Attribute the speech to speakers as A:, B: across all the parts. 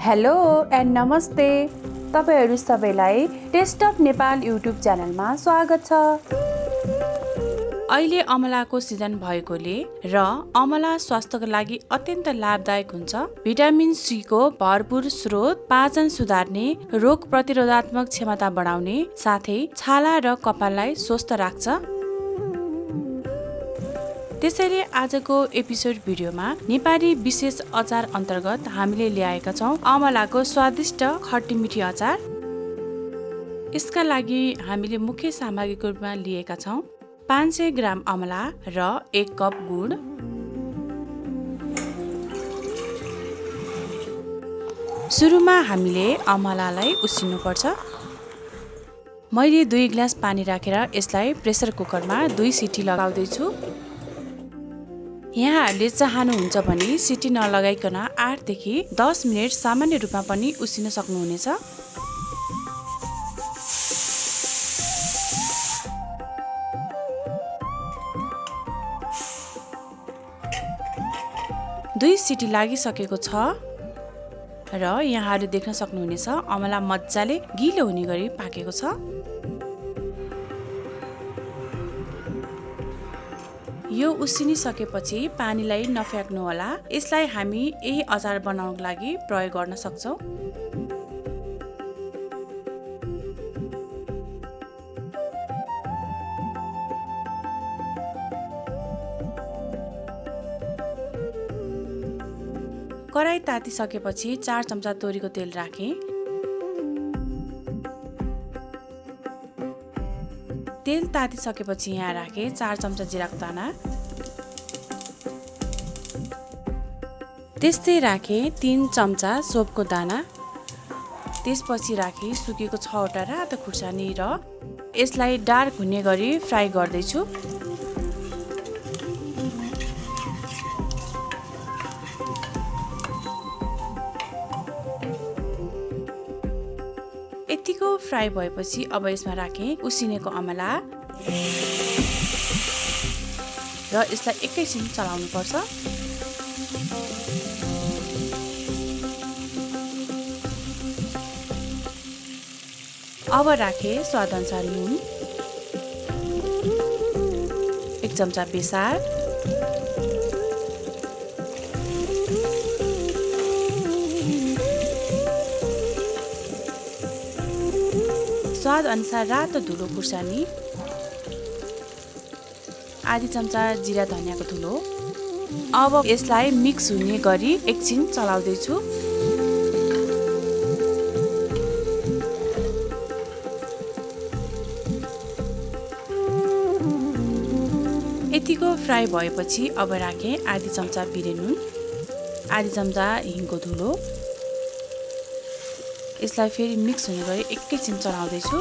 A: Hello and नमस्ते। तपाईहरु सबैलाई टेस्ट अफ नेपाल युट्युब च्यानलमा स्वागत छ। अहिले अमलाको सिजन भएकोले र अमला स्वास्थ्यको लागि अत्यन्त लाभदायक हुन्छ। भिटामिन सी को भरपूर स्रोत, पाचन सुधार्ने, रोग प्रतिरोधात्मक क्षमता बढाउने, साथै छाला र कपाललाई स्वस्थ राख्छ। त्यसैले आजको एपिसोड भिडियोमा नेपाली विशेष अचार अन्तर्गत हामीले ल्याएका छौं अमलाको स्वादिष्ट खट्टी-मिठी अचार। यसका लागि हामीले मुख्य सामग्रीको रूपमा लिएका छौं 500 ग्राम अमला र 1 कप गुड। सुरुमा हामीले अमलालाई उसिन्नु पर्छ। मैले 2 ग्लास पानी राखेर यसलाई प्रेसर कुकरमा 2 सिटी लगाउँदै छु। यहाँहरूले चाहनुहुन्छ भने सिटी नलगाइकन 8 देखि 10 मिनेट सामान्य रूपमा पनि उसिन्न सक्नुहुनेछ। दुई सिटी लागिसकेको छ र यहाँहरूले देख्न सक्नुहुनेछ अमला मज्जाले गिलो हुने गरी पाकेको छ। यो उसिनिसकेपछि पानीलाई नफ्याक्नु होला। यसलाई हामी यही अचार बनाउनको लागि प्रयोग गर्न सक्छौं। कराई तातिसकेपछि 4 चम्चा तोरीको तेल राखेँ। तेल तातिसकेपछि यहाँ राखेँ 4 चम्चा जिराको दाना। त्यस्तै राखेँ 3 चम्चा सोपको दाना। त्यसपछि राखेँ सुकेको 6वटा रातो खुर्सानी र यसलाई डार्क हुने गरी फ्राई गर्दैछु। यतिको फ्राई भएपछि अब यसमा राखेँ उसिनेको अमला र यसलाई एकैछिन चलाउनु पर्छ। अब राखेँ स्वादअनुसार नुन, 1 चम्चा बेसार, स्वाद अनुसार रातो धुलो खुर्सानी, आधी चम्चा जिरा धनियाको धुलो। अब यसलाई मिक्स हुने गरी एकछिन चलाउँदै छु। यतिको फ्राई भएपछि अब राखेँ आधी चम्चा पिरे नुन, आधी चम्चा हिङको धुलो। यसलाई फेरि मिक्स हुने गरी एकैछिन चलाउँदै छु।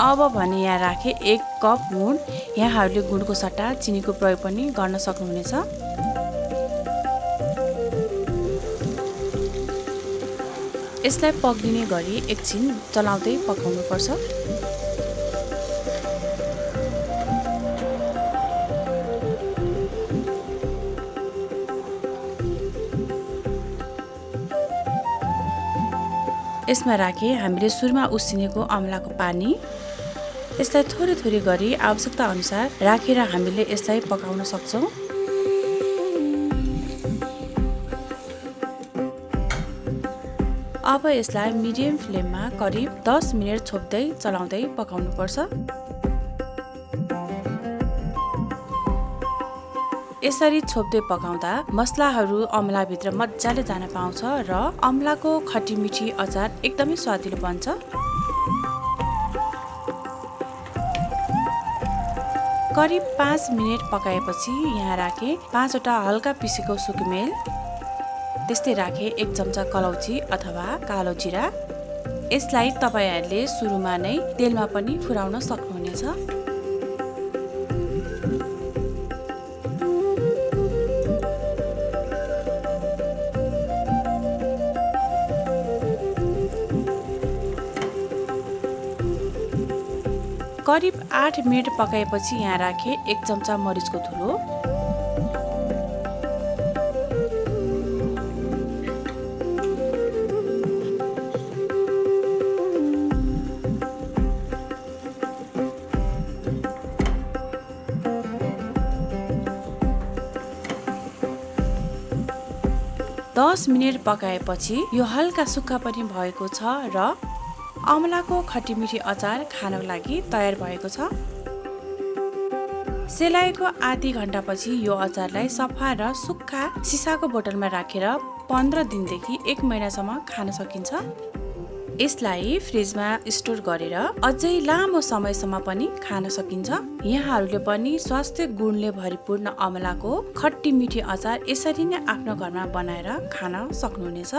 A: अब भने यहाँ राखेँ 1 कप गुड। यहाँहरूले गुडको सट्टा चिनीको प्रयोग पनि गर्न सक्नुहुनेछ। यसलाई पक्लिने गरी एकछिन चलाउँदै पकाउनु पर्छ। यसमा राखेँ हामीले सुरुमा उसिनेको अमलाको पानी। यसलाई थोरै थोरै गरी आवश्यकता अनुसार राखेर हामीले यसलाई पकाउन सक्छौं। अब यसलाई मिडियम फ्लेममा करिब 10 मिनेट छोप्दै चलाउँदै पकाउनु पर्छ। यसरी छोप्दै पकाउँदा मसलाहरू अमलाभित्र मज्जाले जान पाउँछ र अमलाको खट्टी-मिठी अचार एकदमै स्वादिलो बन्छ। करिब 5 मिनेट पकाएपछि यहाँ राखेँ 5वटा हल्का पिसेको सुकुमेल। त्यस्तै राखेँ 1 चम्चा कलौची अथवा कालो जिरा। यसलाई तपाईहरुले सुरुमा नै तेलमा पनि फुराउन सक्नुहुनेछ। करिब 8 मिनेट पकाएपछि यहाँ राखे 1 चम्चा मरिचको धुलो, 10 मिनेट पकाएपछि यो हल्का सुक्खा पनि भएको छ र अमलाको खट्टीमिठी अचार खानको लागि तयार भएको छ। सेलाएको आधी घण्टापछि यो अचारलाई सफा र सुक्खा सिसाको बोतलमा राखेर 15 दिनदेखि 1 महिनासम्म खान सकिन्छ। यसलाई फ्रिजमा स्टोर गरेर अझै लामो समयसम्म पनि खान सकिन्छ। यहाँहरूले पनि स्वास्थ्य गुणले भरिपूर्ण अमलाको खट्टी मिठी अचार यसरी नै आफ्नो घरमा बनाएर खान सक्नुहुनेछ।